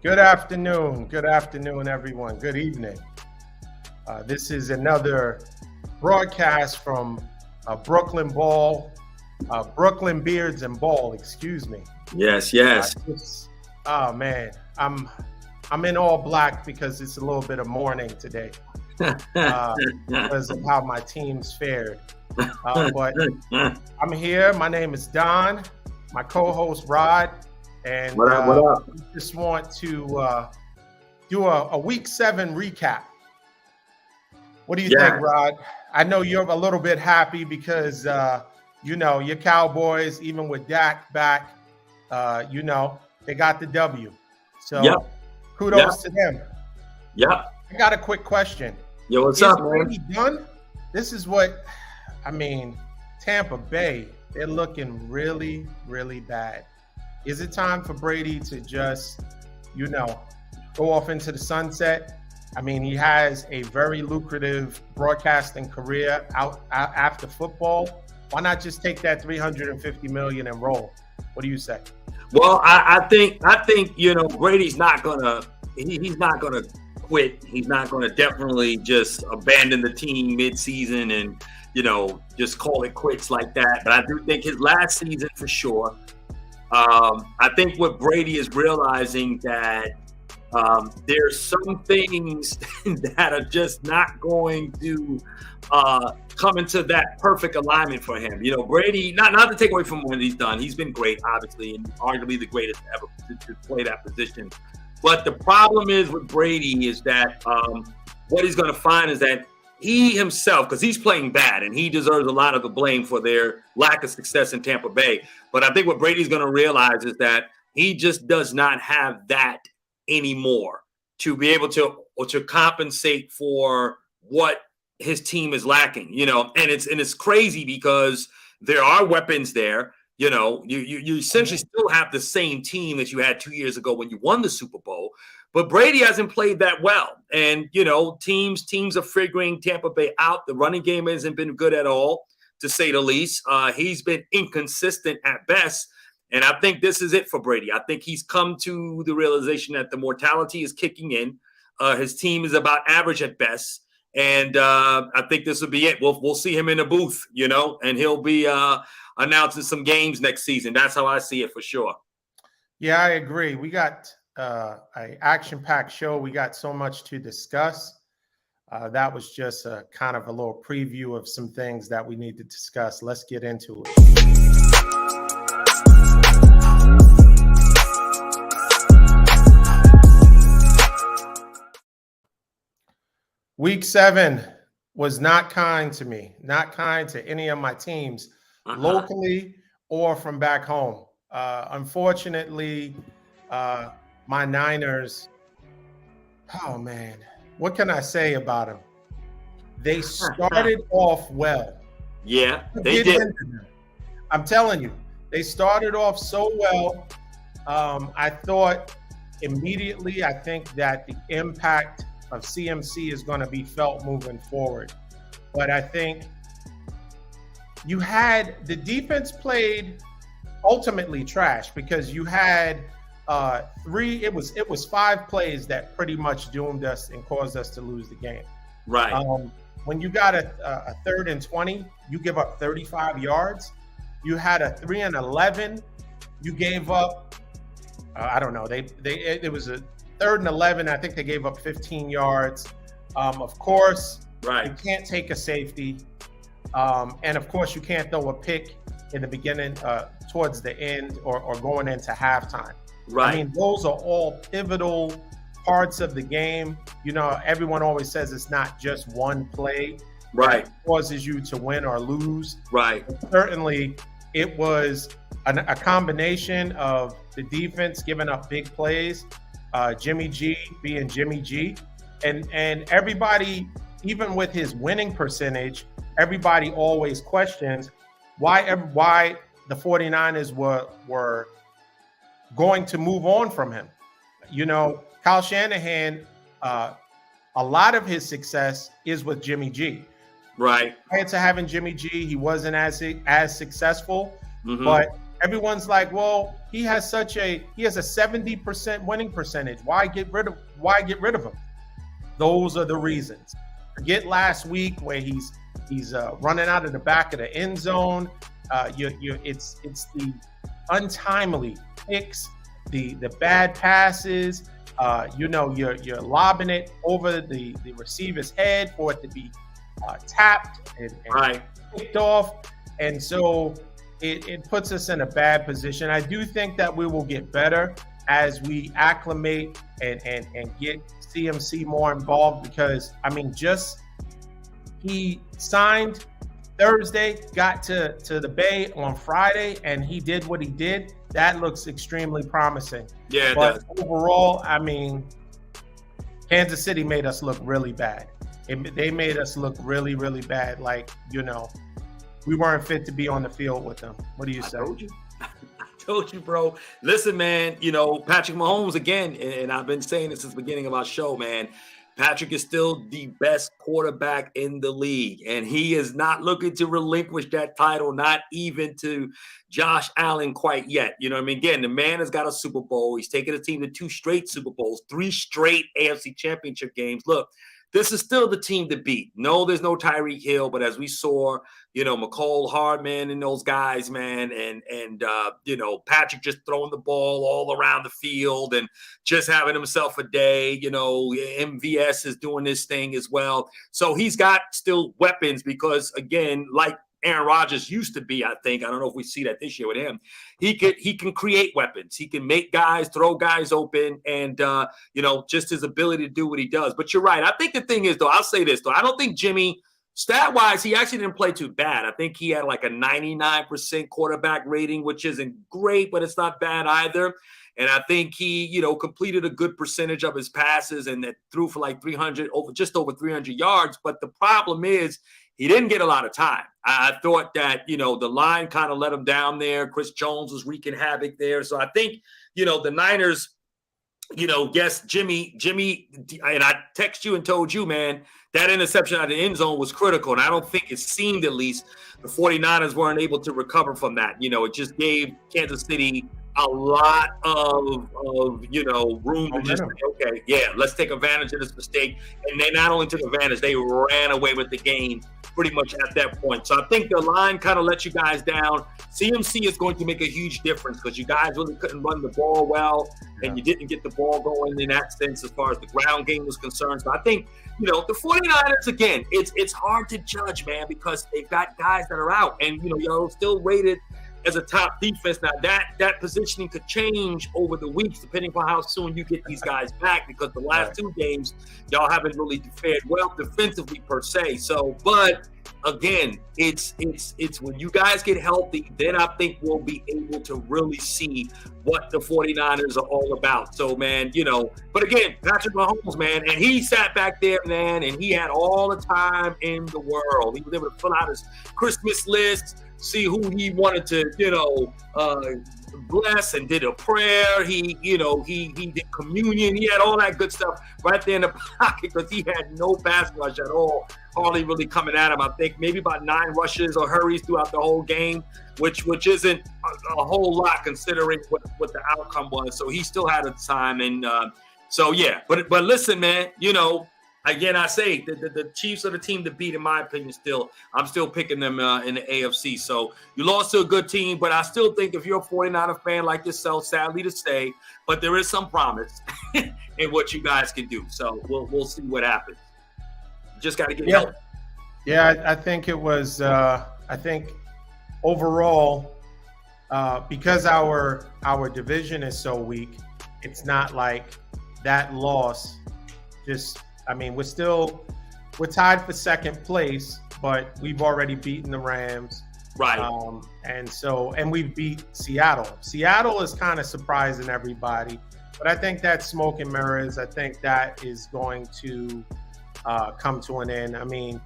Good afternoon. Good afternoon, everyone. Good evening. This is another broadcast from Brooklyn Beards and Ball. Excuse me. Yes. Oh man, I'm in all black because it's a little bit of mourning today because of how my team's fared. But I'm here. My name is Don. My co-host Rod. And What up? we just want to do a Week 7 recap. What do you think, Rod? I know you're a little bit happy because, your Cowboys, even with Dak back, they got the W. So kudos to them. Yep. I got a quick question. Yo, what's up, man? Brady done? This is Tampa Bay, they're looking really, really bad. Is it time for Brady to just, go off into the sunset? I mean, he has a very lucrative broadcasting career out after football. Why not just take that $350 million and roll? What do you say? Well, I think Brady's not gonna he's not gonna quit. He's not gonna definitely just abandon the team mid-season and just call it quits like that. But I do think his last season for sure. I think what Brady is realizing that there's some things that are just not going to come into that perfect alignment for him. Brady, not to take away from what he's done. He's been great, obviously, and arguably the greatest ever to play that position. But the problem is with Brady is that what he's going to find is that he himself, because he's playing bad and he deserves a lot of the blame for their lack of success in Tampa Bay. But I think what Brady's going to realize is that he just does not have that anymore to be able to compensate for what his team is lacking, and it's crazy because there are weapons there. You essentially still have the same team that you had 2 years ago when you won the Super Bowl. But Brady hasn't played that well. And, teams are figuring Tampa Bay out. The running game hasn't been good at all, to say the least. He's been inconsistent at best. And I think this is it for Brady. I think he's come to the realization that the mortality is kicking in. His team is about average at best. And I think this will be it. We'll see him in the booth, and he'll be announcing some games next season. That's how I see it for sure. Yeah, I agree. We got an action-packed show. We got so much to discuss. That was just a kind of a little preview of some things that we need to discuss. Let's get into it. Week 7 was not kind to me, not kind to any of my teams, locally or from back home. Unfortunately, my Niners, oh man, what can I say about them? They started off well. Yeah, they did. I'm telling you, they started off so well. I thought immediately, I think that the impact of CMC is going to be felt moving forward. But I think you had the defense played ultimately trash because you had it was 5 plays that pretty much doomed us and caused us to lose the game. Right. When you got a 3rd and 20, you give up 35 yards. You had a 3 and 11. You gave up, I don't know. It was a 3rd and 11. I think they gave up 15 yards. Of course, right. You can't take a safety. And of course, you can't throw a pick in the beginning, towards the end, or going into halftime. Right. I mean, those are all pivotal parts of the game. Everyone always says it's not just one play that causes you to win or lose. Right. But certainly, it was a combination of the defense giving up big plays, Jimmy G being Jimmy G, and everybody, even with his winning percentage, everybody always questions why the 49ers were going to move on from him. Kyle Shanahan, a lot of his success is with Jimmy G. Right. Prior to having Jimmy G, he wasn't as successful. Mm-hmm. But everyone's like, well, he has a 70% winning percentage. Why get rid of him? Those are the reasons. Forget last week where he's running out of the back of the end zone. It's the untimely picks, the bad passes. You're lobbing it over the receiver's head for it to be tapped and picked off, and so it puts us in a bad position. I do think that we will get better as we acclimate and get CMC more involved, because he signed Thursday, got to the Bay on Friday, and he did what he did. That looks extremely promising. Yeah, but overall, Kansas City made us look really bad. They made us look really, really bad. Like, we weren't fit to be on the field with them. What do you say? I told you, bro. Listen, man, Patrick Mahomes, again, and I've been saying this since the beginning of our show, man. Patrick is still the best quarterback in the league, and he is not looking to relinquish that title, not even to Josh Allen quite yet. You know what I mean? Again, the man has got a Super Bowl. He's taken a team to 2 straight Super Bowls, 3 straight AFC Championship games. Look, this is still the team to beat. No, there's no Tyreek Hill, but as we saw, McCall Hardman and those guys, man, and Patrick just throwing the ball all around the field and just having himself a day. MVS is doing this thing as well. So he's got still weapons because, again, like Aaron Rodgers used to be, I think. I don't know if we see that this year with him. He can create weapons. He can make guys, throw guys open, and just his ability to do what he does. But you're right. I think the thing is, though, I'll say this, though. I don't think Jimmy, stat-wise, he actually didn't play too bad. I think he had like a 99% quarterback rating, which isn't great, but it's not bad either. And I think he, completed a good percentage of his passes and that threw for like just over 300 yards. But the problem is, he didn't get a lot of time. I thought that, the line kind of let him down there. Chris Jones was wreaking havoc there. So I think, the Niners, yes, Jimmy, and I text you and told you, man, that interception out of the end zone was critical. And I don't think it seemed, at least, the 49ers weren't able to recover from that. It just gave Kansas City a lot of room to just say, okay, yeah, let's take advantage of this mistake. And they not only took advantage, they ran away with the game pretty much at that point. So I think the line kind of let you guys down. CMC is going to make a huge difference because you guys really couldn't run the ball well, and you didn't get the ball going in that sense as far as the ground game was concerned. So I think, the 49ers, again, it's hard to judge, man, because they've got guys that are out, and, y'all still rated as a top defense. Now that positioning could change over the weeks depending on how soon you get these guys back, because the last 2 games y'all haven't really fared well defensively per se. So, but again, it's when you guys get healthy, then I think we'll be able to really see what the 49ers are all about. So, man, but again, Patrick Mahomes, man, and he sat back there, man, and he had all the time in the world. He was able to fill out his Christmas list, see who he wanted to, bless, and did a prayer. He did communion. He had all that good stuff right there in the pocket because he had no pass rush at all. Hardly really coming at him. I think maybe about 9 rushes or hurries throughout the whole game, which isn't a whole lot considering what the outcome was. So he still had a time, and so yeah. But listen, man, again, I say the Chiefs are the team to beat, in my opinion. I'm still picking them in the AFC. So you lost to a good team, but I still think if you're a 49er fan like yourself, sadly to say, but there is some promise in what you guys can do. So we'll see what happens. Just got to get help. Yeah, I think it was. I think overall, because our division is so weak, it's not like that loss just. We're tied for second place, but we've already beaten the Rams. Right. And we've beat Seattle. Seattle is kind of surprising everybody, but I think that's smoke and mirrors. I think that is going to come to an end.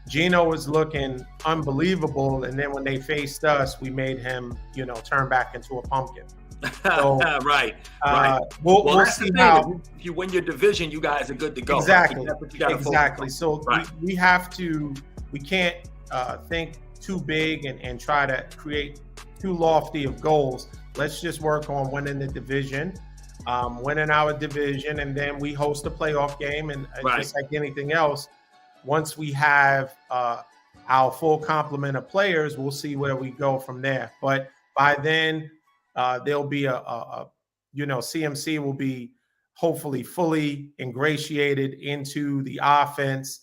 Geno was looking unbelievable, and then when they faced us, we made him, turn back into a pumpkin. So, right. We'll see how. If you win your division, you guys are good to go. Exactly. That's what you gotta exactly. So right. we can't think too big and try to create too lofty of goals. Let's just work on winning the division, winning our division, and then we host a playoff game. And just like anything else, once we have our full complement of players, we'll see where we go from there. But by then, there'll be CMC will be hopefully fully ingratiated into the offense.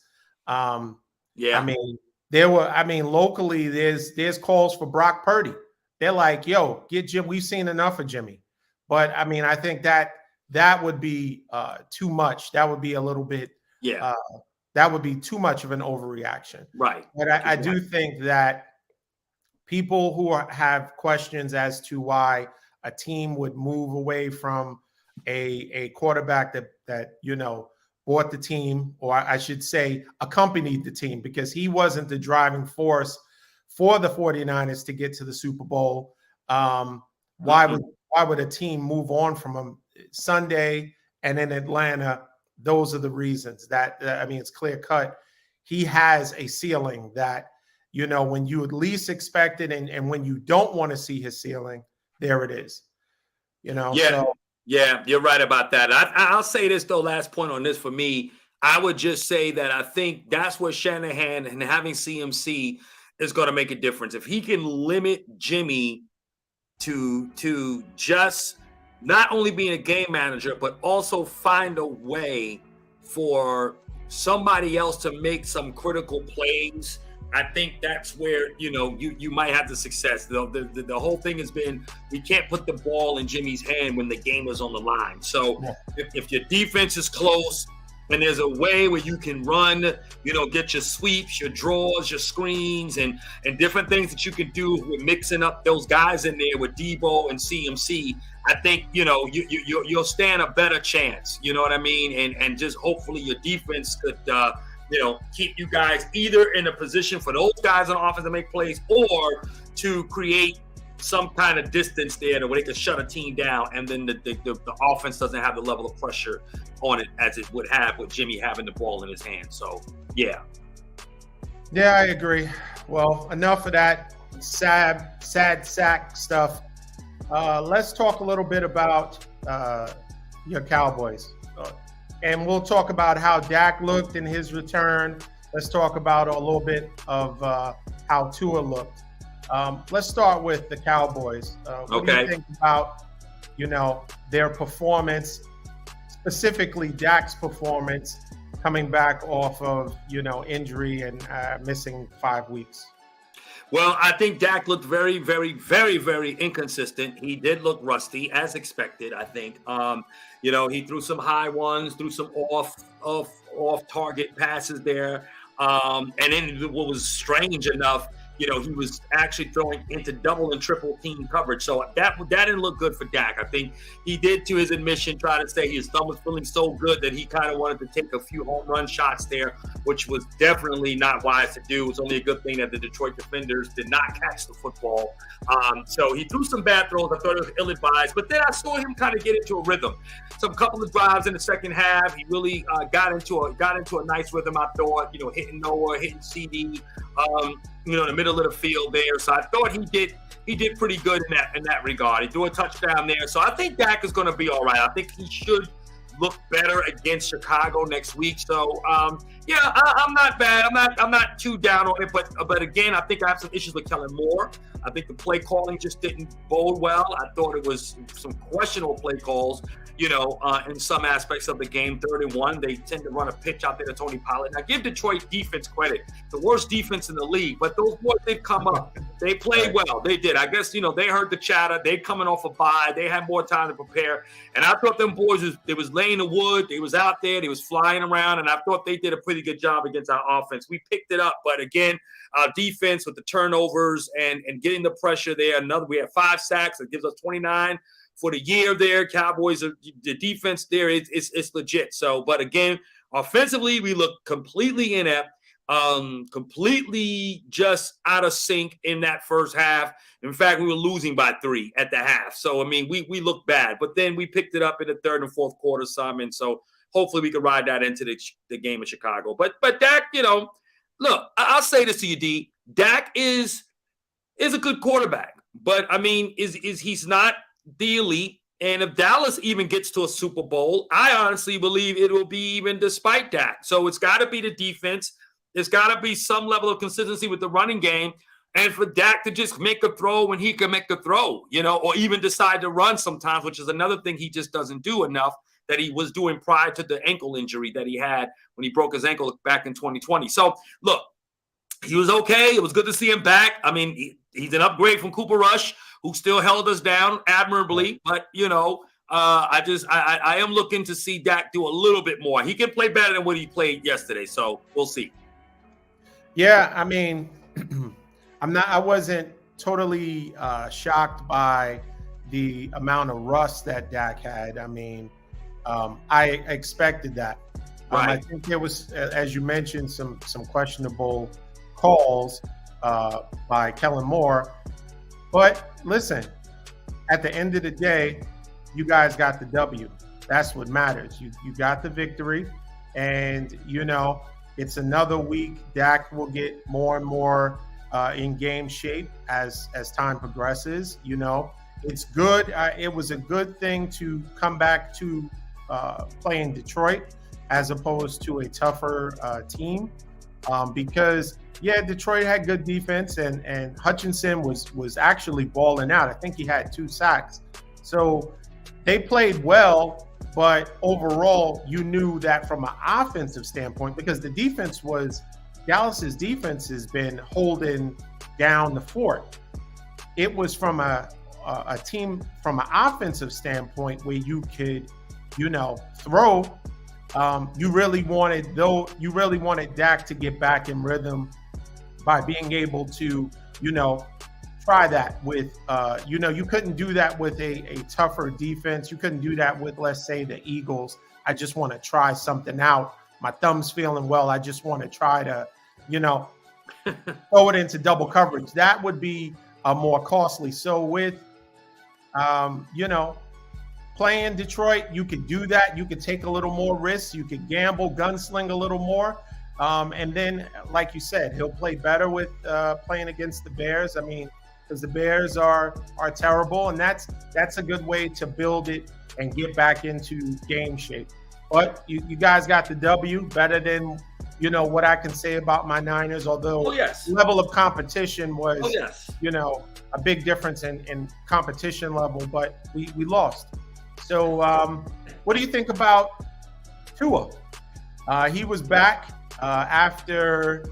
Locally, there's calls for Brock Purdy. They're like, yo, get Jim. We've seen enough of Jimmy. But I mean, I think that would be too much. That would be a little bit, that would be too much of an overreaction. Right. But I do think that people who have questions as to why a team would move away from a quarterback that bought the team, or I should say accompanied the team, because he wasn't the driving force for the 49ers to get to the Super Bowl. Why would a team move on from him Sunday and in Atlanta? Those are the reasons that, it's clear cut. He has a ceiling that, when you at least expect it and when you don't want to see his ceiling, there it is. Yeah, you're right about that. I'll say this, though, last point on this for me. I would just say that I think that's where Shanahan and having CMC is going to make a difference. If he can limit Jimmy to just not only being a game manager, but also find a way for somebody else to make some critical plays, I think that's where, you might have the success. The whole thing has been, we can't put the ball in Jimmy's hand when the game is on the line. So if your defense is close and there's a way where you can run, get your sweeps, your draws, your screens, and different things that you can do with mixing up those guys in there with Debo and CMC, I think, you'll stand a better chance. You know what I mean? And just hopefully your defense could keep you guys either in a position for those guys on offense to make plays, or to create some kind of distance there where they can shut a team down, and then the offense doesn't have the level of pressure on it as it would have with Jimmy having the ball in his hand. So, yeah. Yeah, I agree. Well, enough of that sad sack stuff. Let's talk a little bit about your Cowboys. And we'll talk about how Dak looked in his return. Let's talk about a little bit of how Tua looked. Let's start with the Cowboys. What do you think about, their performance, specifically Dak's performance, coming back off of, injury and missing 5 weeks? Well, I think Dak looked very, very, very, very inconsistent. He did look rusty, as expected, I think. He threw some high ones, threw some off target passes there. And then what was strange enough, he was actually throwing into double and triple team coverage. So that didn't look good for Dak. I think he did, to his admission, try to say his thumb was feeling so good that he kind of wanted to take a few home run shots there, which was definitely not wise to do. It was only a good thing that the Detroit defenders did not catch the football. So he threw some bad throws. I thought it was ill-advised. But then I saw him kind of get into a rhythm. Some couple of drives in the second half. He really got into a nice rhythm, I thought, hitting Noah, hitting CD, in the middle of the field there. So I thought he did pretty good in that regard. He threw a touchdown there. So I think Dak is going to be all right. I think he should look better against Chicago next week. So I'm not bad. I'm not too down on it. But again, I think I have some issues with Kellen Moore. I think the play calling just didn't bode well. I thought it was some questionable play calls, in some aspects of the game. 3rd and 1, they tend to run a pitch out there to Tony Pollard. Now, give Detroit defense credit. The worst defense in the league. But those boys, they've come up. They played well. They did. I guess, they heard the chatter. They coming off a bye. They had more time to prepare. And I thought them boys, they was laying the wood. They was out there. They was flying around. And I thought they did a pretty good job against our offense. We picked it up. But again, our defense with the turnovers and getting the pressure there. We had 5 sacks. That gives us 29 for the year there. Cowboys, the defense there, it's legit. So, but again, offensively, we look completely inept, completely just out of sync in that first half. In fact, we were losing by 3 at the half. So, we looked bad. But then we picked it up in the 3rd and 4th quarter some. And so hopefully we could ride that into the game in Chicago. But Dak, look, I'll say this to you, D. Dak is a good quarterback. But I mean, is he's not the elite. And if Dallas even gets to a Super Bowl, I honestly believe it will be even despite that. So it's got to be the defense. There's got to be some level of consistency with the running game. And for Dak to just make a throw when he can make a throw, or even decide to run sometimes, which is another thing he just doesn't do enough that he was doing prior to the ankle injury that he had when he broke his ankle back in 2020. So, look, he was okay. It was good to see him back. I mean, he's an upgrade from Cooper Rush, who still held us down admirably. But, I am looking to see Dak do a little bit more. He can play better than what he played yesterday. So we'll see. Yeah, I mean, I wasn't totally shocked by the amount of rust that Dak had. I mean, I expected that. Right. I think there was, as you mentioned, some questionable calls by Kellen Moore. But listen, at the end of the day, you guys got the W. That's what matters. You got the victory, and it's another week. Dak will get more and more in game shape as time progresses. It's good. It was a good thing to come back to play in Detroit as opposed to a tougher team, because Detroit had good defense, and Hutchinson was actually balling out. I think he had 2 sacks. So they played well, but overall, you knew that from an offensive standpoint, because Dallas's defense has been holding down the fort. It was from a team from an offensive standpoint where you could, throw. You really wanted Dak to get back in rhythm by being able to, try that with, you couldn't do that with a tougher defense. You couldn't do that with, let's say, the Eagles. I just want to try something out. My thumb's feeling well. I just want to try to, throw it into double coverage. That would be more costly. So with, playing Detroit, you could do that. You could take a little more risks. You could gamble, gunsling a little more. And then, like you said, he'll play better with playing against the Bears. I mean, because the Bears are terrible, and that's a good way to build it and get back into game shape. But you guys got the W, better than what I can say about my Niners. Although level of competition was a big difference in competition level, but we lost. So what do you think about Tua? He was back after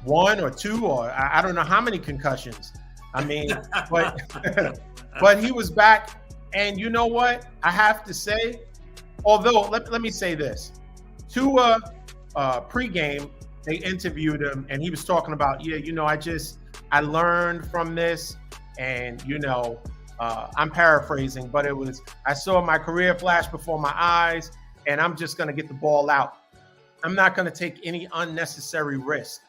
1 or 2, or I don't know how many concussions. I mean, but he was back. And you know what? I have to say, although let me say this. Tua, pregame, they interviewed him, and he was talking about, I learned from this, and, I'm paraphrasing, but I saw my career flash before my eyes, and I'm just going to get the ball out. I'm not going to take any unnecessary risk.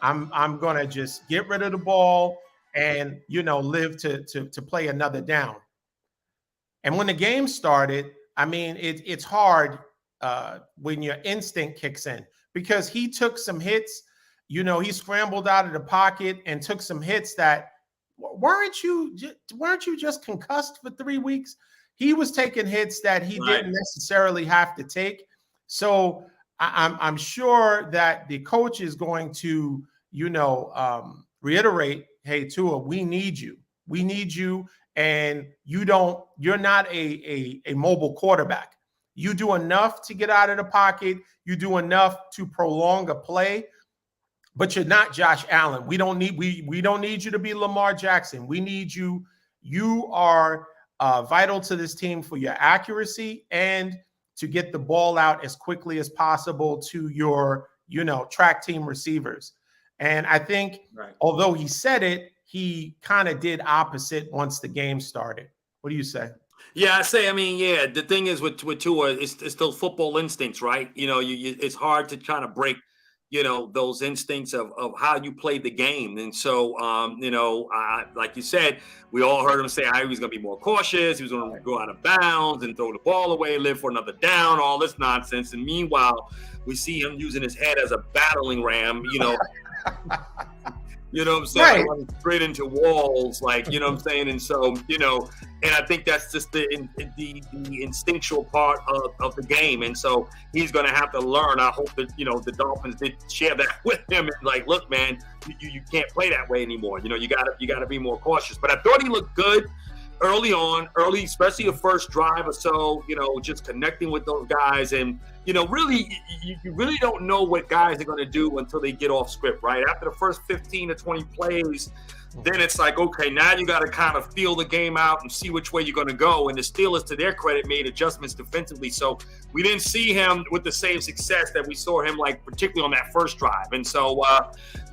I'm going to just get rid of the ball and, live to play another down. And when the game started, I mean, it's hard when your instinct kicks in, because he took some hits. He scrambled out of the pocket and took some hits that weren't you just concussed for 3 weeks? He was taking hits that he didn't necessarily have to take. So I'm sure that the coach is going to, reiterate, hey, Tua, we need you. We need you. And you're not a mobile quarterback. You do enough to get out of the pocket. You do enough to prolong a play, but you're not Josh Allen. We don't need you to be Lamar Jackson. We need you. You are vital to this team for your accuracy and to get the ball out as quickly as possible to your, track team receivers. And I think, although he said it, he kind of did opposite once the game started. What do you say? Yeah, the thing is with Tua, it's those football instincts, right? It's hard to try to break, those instincts of how you play the game. And so, like you said, we all heard him say how he was going to be more cautious. He was going to go out of bounds and throw the ball away, live for another down, all this nonsense. And meanwhile, we see him using his head as a battering ram, You know what I'm saying? Right. Running straight into walls, like, you know what I'm saying? And so, and I think that's just the instinctual part of the game. And so he's going to have to learn. I hope that, the Dolphins did share that with him. And like, look, man, you can't play that way anymore. You gotta be more cautious. But I thought he looked good early, especially the first drive or so, just connecting with those guys. And, really, you really don't know what guys are going to do until they get off script, right? After the first 15 to 20 plays, then it's like, okay, now you got to kind of feel the game out and see which way you're going to go. And the Steelers, to their credit, made adjustments defensively. So we didn't see him with the same success that we saw him, like, particularly on that first drive. And so,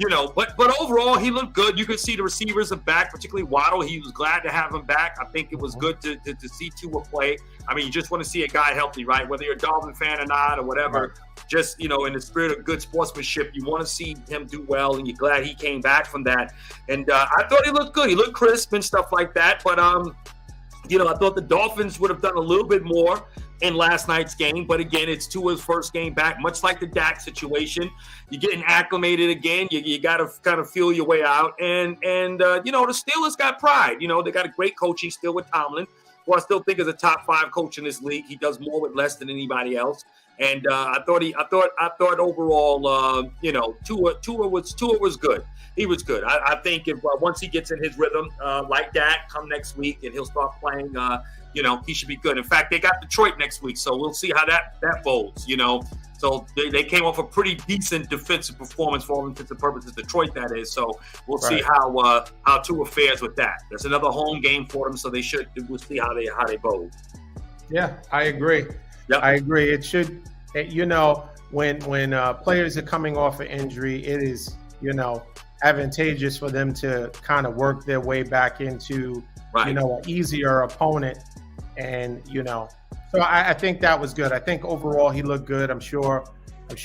but overall, he looked good. You could see the receivers are back, particularly Waddle. He was glad to have him back. I think it was good to see Tua play. I mean, you just want to see a guy healthy, right? Whether you're a Dolphin fan or not or whatever, right. Just, in the spirit of good sportsmanship, you want to see him do well, and you're glad he came back from that. And I thought he looked good. He looked crisp and stuff like that. But, I thought the Dolphins would have done a little bit more in last night's game. But, again, it's Tua's first game back, much like the Dak situation. You're getting acclimated again. You got to kind of feel your way out. And the Steelers got pride. They got a great coaching still with Tomlin, who I still think is a top 5 coach in this league. He does more with less than anybody else. And I thought overall, Tua was good. He was good. I think if once he gets in his rhythm, like that, come next week and he'll start playing, he should be good. In fact, they got Detroit next week, so we'll see how that folds. So they came off a pretty decent defensive performance for all intents and purposes. Detroit, that is. So we'll see how Tua fares with that. There's another home game for them, so we'll see how they bowl. Yeah, I agree. Yep. I agree. It should, when players are coming off an injury, it is, advantageous for them to kind of work their way back into, an easier opponent. And, so I think that was good. I think overall he looked good. I'm sure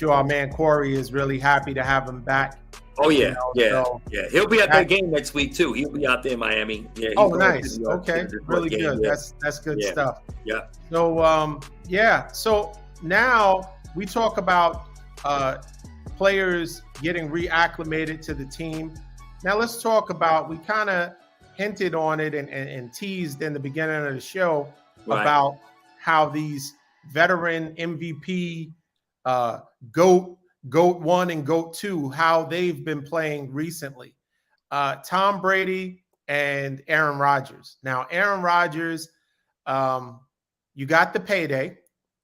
our man Corey is really happy to have him back. Oh, yeah. Yeah. He'll be at that game next week, too. He'll be out there in Miami. Yeah. Oh, nice. Okay. Really good. Yeah. That's good stuff. Yeah. So, So now we talk about players getting reacclimated to the team. Now let's talk about, we kind of hinted on it and teased in the beginning of the show about how these veteran MVP, GOAT 1 and GOAT 2, how they've been playing recently. Tom Brady and Aaron Rodgers. Now, Aaron Rodgers, you got the payday,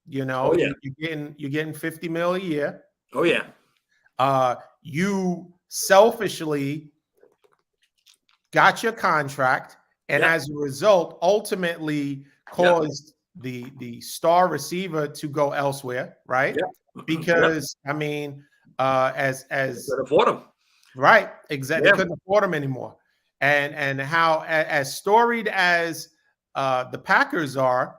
you're getting $50 million a year. Oh yeah. You selfishly got your contract, and as a result, ultimately caused the star receiver to go elsewhere, right? Yeah. Because as couldn't afford him. Right, exactly. They couldn't afford him anymore. And how as storied as the Packers are,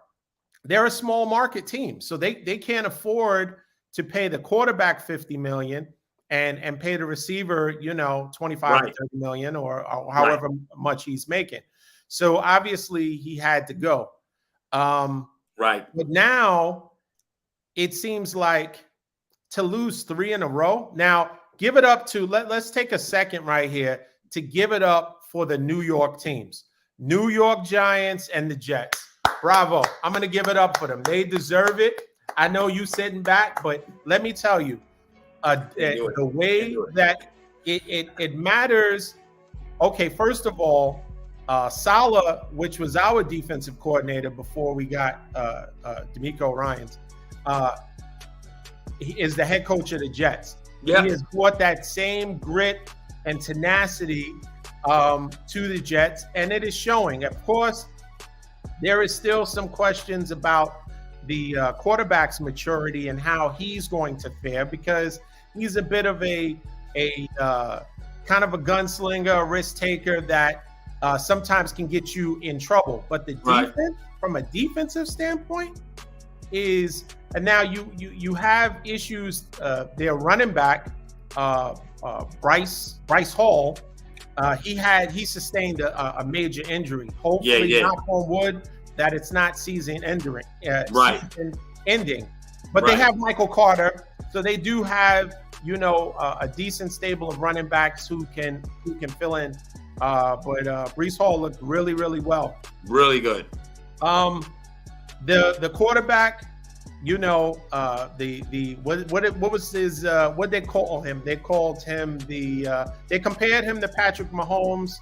they're a small market team, so they can't afford to pay the quarterback $50 million and pay the receiver, 25 to 30 million or however much he's making. So obviously he had to go. But now it seems like to lose 3 in a row. Now give it up to let's take a second right here to give it up for the New York teams, New York Giants and the Jets. Bravo. I'm going to give it up for them. They deserve it. I know you sitting back, but let me tell you, the way that it matters. Okay, first of all, Saleh, which was our defensive coordinator before we got D'Amico Ryans, he is the head coach of the Jets. Yeah. He has brought that same grit and tenacity to the Jets, and it is showing. Of course, there is still some questions about the quarterback's maturity and how he's going to fare, because he's a bit of a kind of a gunslinger, a risk taker that sometimes can get you in trouble. But the defense, from a defensive standpoint, is, and now you have issues. Their running back, Bryce Hall, he sustained a major injury. Hopefully, knock on wood, that it's not season ending. But they have Michael Carter, so they do have a decent stable of running backs who can fill in. But Breece Hall looked really, really well. Really good. The quarterback, what was his what they call him? They called him they compared him to Patrick Mahomes.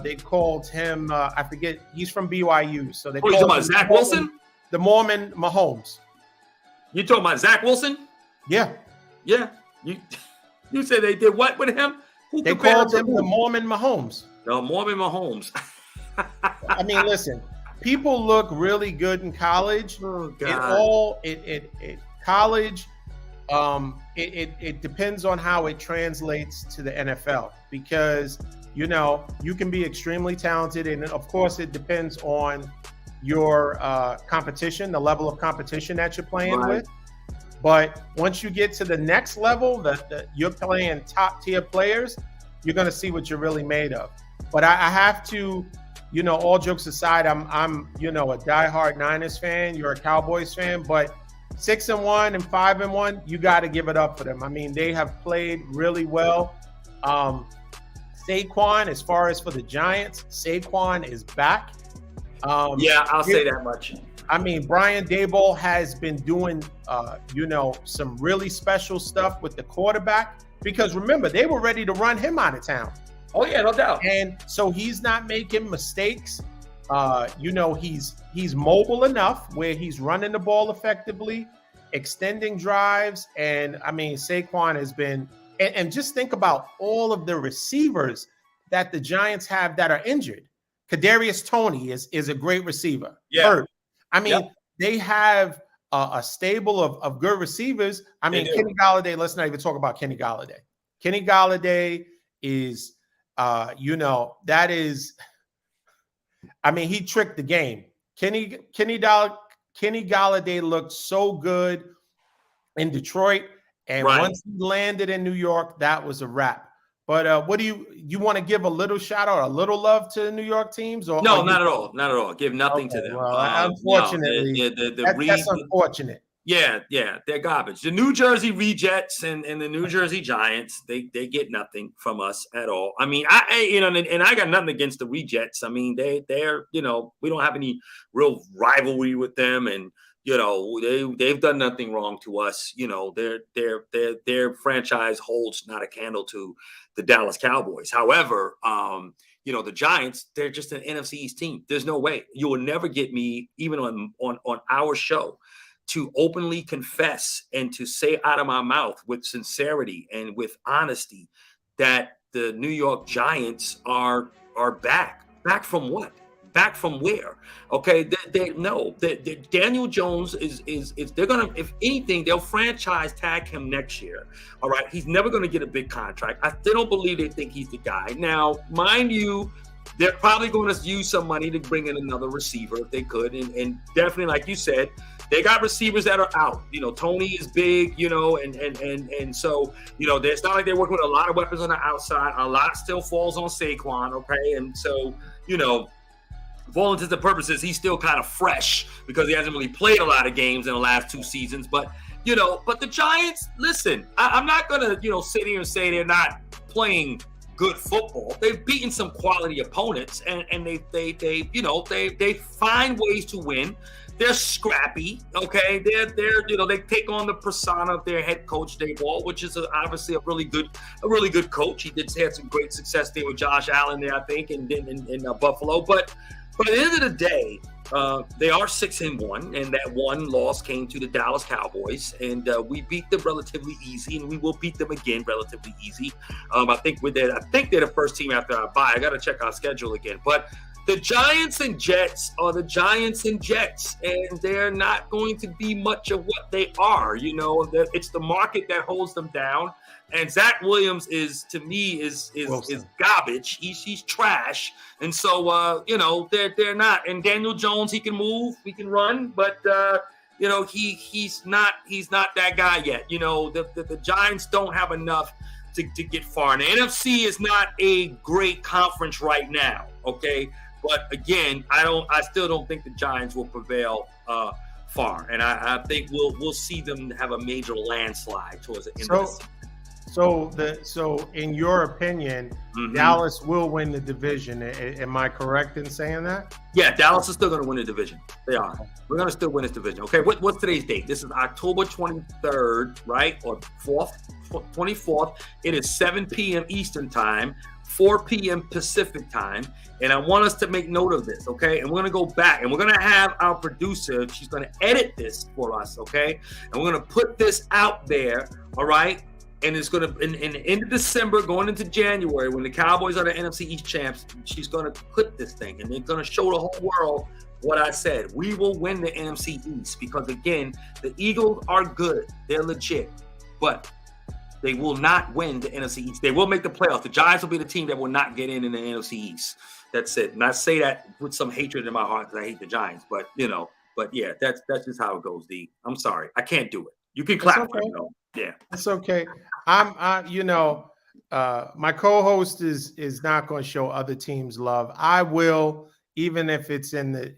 They called him I forget. He's from BYU, so they. Oh, you talking about Zach Wilson? The Mormon Mahomes. You talking about Zach Wilson? Yeah. Yeah. You said they did what with him? They called him the Mormon Mahomes. The Mormon Mahomes. I mean, listen. People look really good in college. Oh, God. College. It depends on how it translates to the NFL because you can be extremely talented, and of course it depends on your competition, the level of competition that you're playing with. But once you get to the next level, you're playing top tier players, you're going to see what you're really made of. But I have to, all jokes aside, I'm a diehard Niners fan. You're a Cowboys fan, but 6-1 and 5-1, you got to give it up for them. I mean, they have played really well. Saquon, as far as for the Giants, Saquon is back. Yeah, I'll say that much. I mean, Brian Daboll has been doing, some really special stuff with the quarterback because remember, they were ready to run him out of town. Oh yeah, no doubt. And so he's not making mistakes. He's mobile enough where he's running the ball effectively, extending drives. And I mean, Saquon has been, and just think about all of the receivers that the Giants have that are injured. Kadarius Toney is a great receiver. Yeah. Hurt. I mean, They have a stable of good receivers. I mean, Kenny Golladay, let's not even talk about Kenny Golladay. Kenny Golladay is, that is, I mean, he tricked the game. Kenny Golladay looked so good in Detroit. And once he landed in New York, that was a wrap. But what do you want to give a little shout out, a little love to the New York teams? Or no, not at all. Not at all. Give nothing to them. Well, unfortunately, that's unfortunate. Yeah, they're garbage. The New Jersey Rejects and the New Jersey Giants, they get nothing from us at all. I mean, I got nothing against the Rejects. I mean, they're we don't have any real rivalry with them, and they've done nothing wrong to us. Their franchise holds not a candle to the Dallas Cowboys. However, the Giants, they're just an NFC East team. There's no way. You will never get me, even on our show, to openly confess and to say out of my mouth with sincerity and with honesty that the New York Giants are back. Back from what? Back from where? Okay, Daniel Jones is they're gonna, if anything, they'll franchise tag him next year. All right, he's never gonna get a big contract. I still don't believe they think he's the guy. Now, mind you, they're probably going to use some money to bring in another receiver if they could, and definitely, like you said, they got receivers that are out. Tony is big, and so it's not like they're working with a lot of weapons on the outside. A lot still falls on Saquon, okay, and so for all intents and purposes, he's still kind of fresh because he hasn't really played a lot of games in the last 2 seasons. But but the Giants, listen, I'm not gonna sit here and say they're not playing good football. They've beaten some quality opponents, and they find ways to win. They're scrappy, okay. They're they take on the persona of their head coach Daboll, which is obviously a really good coach. He did have some great success there with Josh Allen there, I think, in Buffalo. But at the end of the day, they are 6-1, and that one loss came to the Dallas Cowboys, and we beat them relatively easy, and we will beat them again relatively easy. I think they're the first team after our bye. I got to check our schedule again, but the Giants and Jets are the Giants and Jets, and they're not going to be much of what they are. It's the market that holds them down. And Zach Williams is garbage. He's trash. And so they're not. And Daniel Jones, he can move, he can run, but he's not that guy yet. The Giants don't have enough to get far. And the NFC is not a great conference right now. Okay. But again, I still don't think the Giants will prevail far, and I think we'll see them have a major landslide towards the end of the season. So in your opinion, Dallas will win the division. Am I correct in saying that? Yeah, Dallas is still going to win the division. They are. We're going to still win this division. Okay, what's today's date? This is October 23rd, right? Or 24th. It is 7 p.m. Eastern time, 4 p.m. Pacific time. And I want us to make note of this, okay? And we're going to go back, and we're going to have our producer, she's going to edit this for us, okay? And we're going to put this out there, all right? And it's going to, in the end of December, going into January, when the Cowboys are the NFC East champs, she's going to put this thing, and they're going to show the whole world what I said. We will win the NFC East because, again, the Eagles are good. They're legit. But they will not win the NFC East. They will make the playoffs. The Giants will be the team that will not get in the NFC East. That's it. And I say that with some hatred in my heart because I hate the Giants. But, yeah, that's just how it goes, D. I'm sorry. I can't do it. You can clap for it, though. Yeah, it's okay. My co-host is not going to show other teams love. I will, even if it's in the,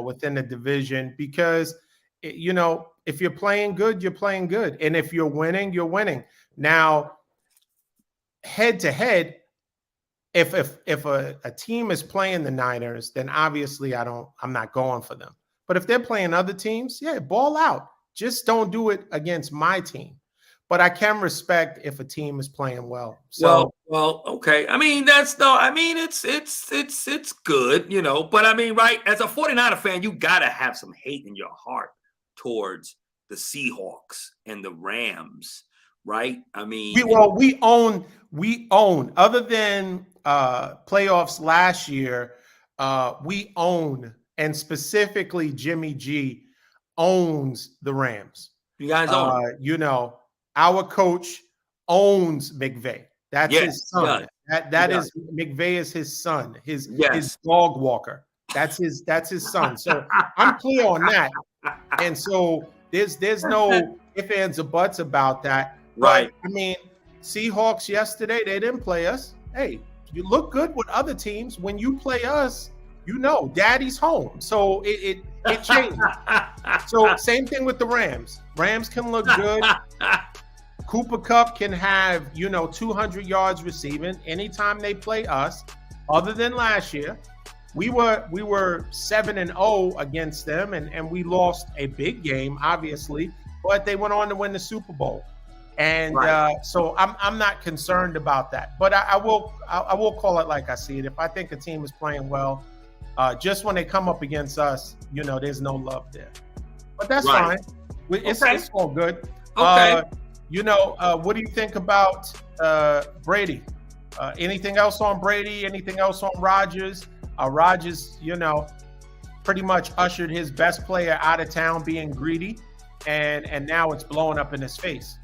within the division, because, if you're playing good, you're playing good. And if you're winning, you're winning. Now, head to head, if a team is playing the Niners, then obviously I'm not going for them. But if they're playing other teams, yeah, ball out. Just don't do it against my team. But I can respect if a team is playing well. So well, okay. I mean, it's good, But I mean, right, as a 49er fan, you gotta have some hate in your heart towards the Seahawks and the Rams, right? I mean, we own. Other than playoffs last year, we own, and specifically Jimmy G owns the Rams. You guys own. Our coach owns McVay. That's his son. That is McVay is his son. His dog walker. That's his son. So I'm clear on that. And so there's no ifs, ands, or buts about that. Right. But, I mean, Seahawks yesterday, they didn't play us. Hey, you look good with other teams. When you play us, daddy's home. So it changed. So same thing with the Rams. Rams can look good. Cooper Kupp can have, 200 yards receiving anytime they play us. Other than last year, we were 7-0 against them, and we lost a big game, obviously, but they went on to win the Super Bowl. And so I'm not concerned about that. But I will call it like I see it. If I think a team is playing well, just when they come up against us, there's no love there. But that's fine. It's all good. Okay. What do you think about Brady? Anything else on Brady? Anything else on Rodgers? Rodgers, pretty much ushered his best player out of town being greedy, and now it's blowing up in his face.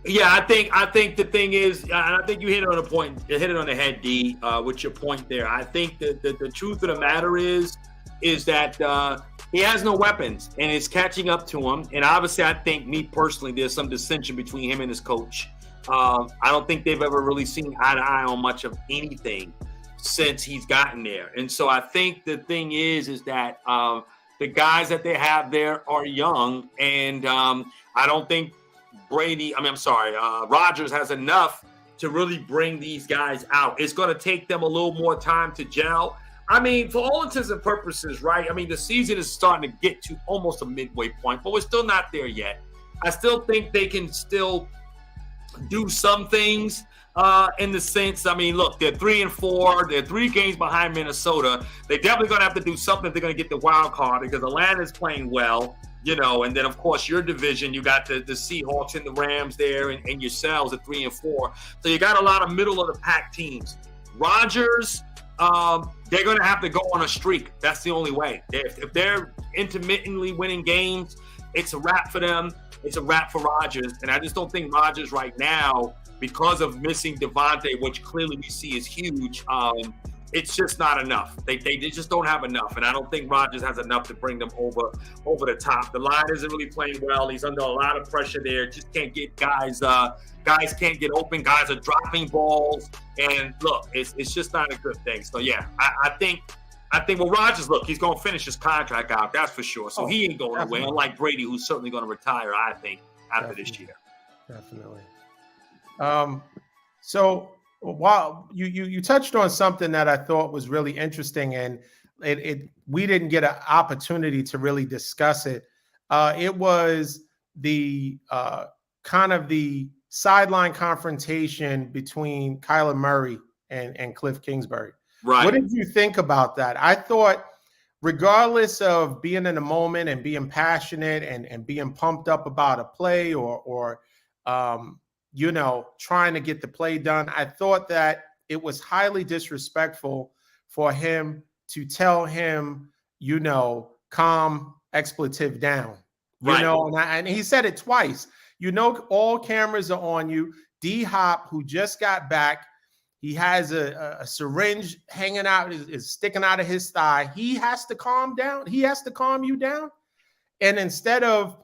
Yeah, I think the thing is, and I think you hit it on a point. You hit it on the head, D, with your point there. I think that the truth of the matter is that he has no weapons, and it's catching up to him. And obviously, I think, me personally, there's some dissension between him and his coach. I don't think they've ever really seen eye to eye on much of anything since he's gotten there. And so I think the thing is that the guys that they have there are young, and I don't think Rodgers has enough to really bring these guys out. It's going to take them a little more time to gel. I mean, for all intents and purposes, right? I mean, the season is starting to get to almost a midway point, but we're still not there yet. I still think they can still do some things in the sense, I mean, look, they're 3-4. They're 3 games behind Minnesota. They're definitely going to have to do something if they're going to get the wild card because Atlanta's playing well. And then, of course, your division, you got the Seahawks and the Rams there and yourselves at 3-4. So you got a lot of middle-of-the-pack teams. Rodgers, they're going to have to go on a streak. That's the only way. If they're intermittently winning games, it's a wrap for them. It's a wrap for Rodgers. And I just don't think Rodgers right now, because of missing Devontae, which clearly we see is huge, it's just not enough. They just don't have enough, and I don't think Rodgers has enough to bring them over the top. The line isn't really playing well. He's under a lot of pressure there. Just can't get guys. Guys can't get open. Guys are dropping balls, and look, it's just not a good thing. So yeah, I think I think, well, Rodgers, look, he's going to finish his contract out. That's for sure. So he ain't going away, unlike Brady, who's certainly going to retire, I think, after this year. Definitely. So while you touched on something that I thought was really interesting, and we didn't get an opportunity to really discuss it. It was the kind of the sideline confrontation between Kyler Murray and Cliff Kingsbury. Right. What did you think about that? I thought, regardless of being in the moment and being passionate and being pumped up about a play or trying to get the play done, I thought that it was highly disrespectful for him to tell him, calm expletive down, right. And he said it twice. All cameras are on you. D-Hop, who just got back, he has a syringe hanging out, is sticking out of his thigh. He has to calm down. He has to calm you down. And instead of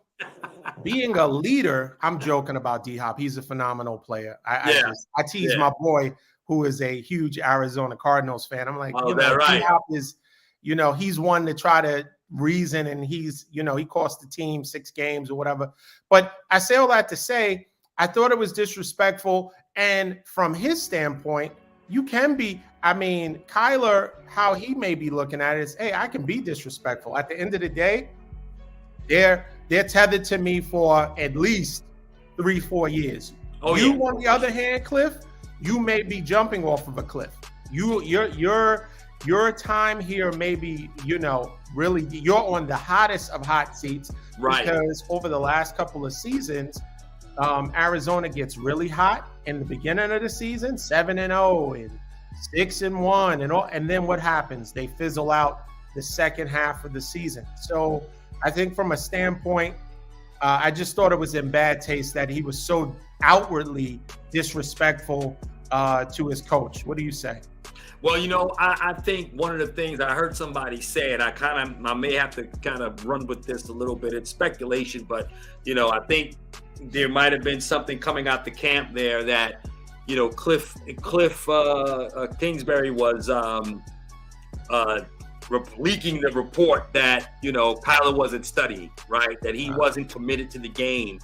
being a leader, I'm joking about D-Hop. He's a phenomenal player. I tease my boy, who is a huge Arizona Cardinals fan. I'm like, D-Hop is, he's one to try to reason, and he's, he cost the team 6 games or whatever. But I say all that to say, I thought it was disrespectful. And from his standpoint, you can be, Kyler, how he may be looking at it is, hey, I can be disrespectful. At the end of the day, they're tethered to me for at least 3-4 years. On the other hand, Cliff, you may be jumping off of a cliff. Your time here may be, really, you're on the hottest of hot seats, right? Because over the last couple of seasons, Arizona gets really hot in the beginning of the season, 7-0 and 6-1, and then what happens? They fizzle out the second half of the season. So I think from a standpoint, I just thought it was in bad taste that he was so outwardly disrespectful to his coach. What do you say? Well, I think one of the things I heard somebody say, and I may have to kind of run with this a little bit. It's speculation, but I think there might have been something coming out the camp there that Cliff Kingsbury was leaking the report that Kyler wasn't studying, right? That he wasn't committed to the game.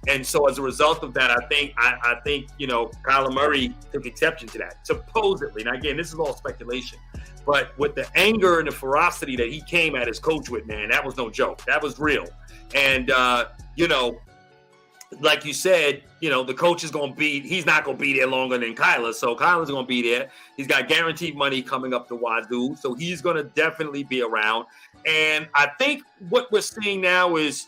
And so as a result of that, I think Kyler Murray took exception to that, supposedly. Now, again, this is all speculation. But with the anger and the ferocity that he came at his coach with, man, that was no joke. That was real. And, like you said, the coach is going to he's not going to be there longer than Kyler. So Kyler's going to be there. He's got guaranteed money coming up the wazoo. So he's going to definitely be around. And I think what we're seeing now is,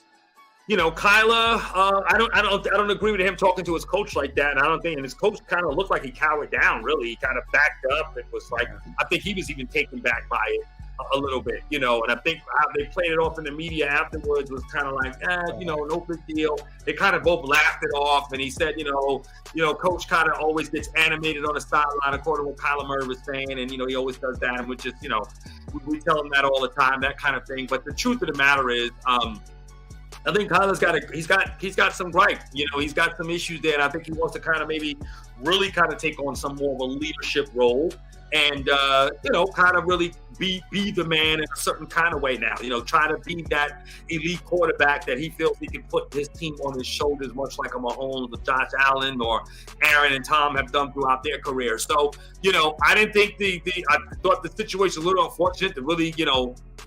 Kyler, I don't agree with him talking to his coach like that. And his coach kind of looked like he cowered down, really. He kind of backed up. It was like, I think he was even taken back by it a little bit, and I think how they played it off in the media afterwards was kind of like, no big deal. They kind of both laughed it off, and he said, coach kind of always gets animated on the sideline according to what Kyler Murray was saying, and he always does that, and we just, we tell him that all the time, that kind of thing. But the truth of the matter is, I think Kyler's he's got some gripe, he's got some issues there, and I think he wants to kind of maybe really kind of take on some more of a leadership role. And, kind of really be the man in a certain kind of way now, try to be that elite quarterback that he feels he can put his team on his shoulders, much like a Mahomes with Josh Allen or Aaron and Tom have done throughout their career. So, I didn't think I thought the situation was a little unfortunate to really,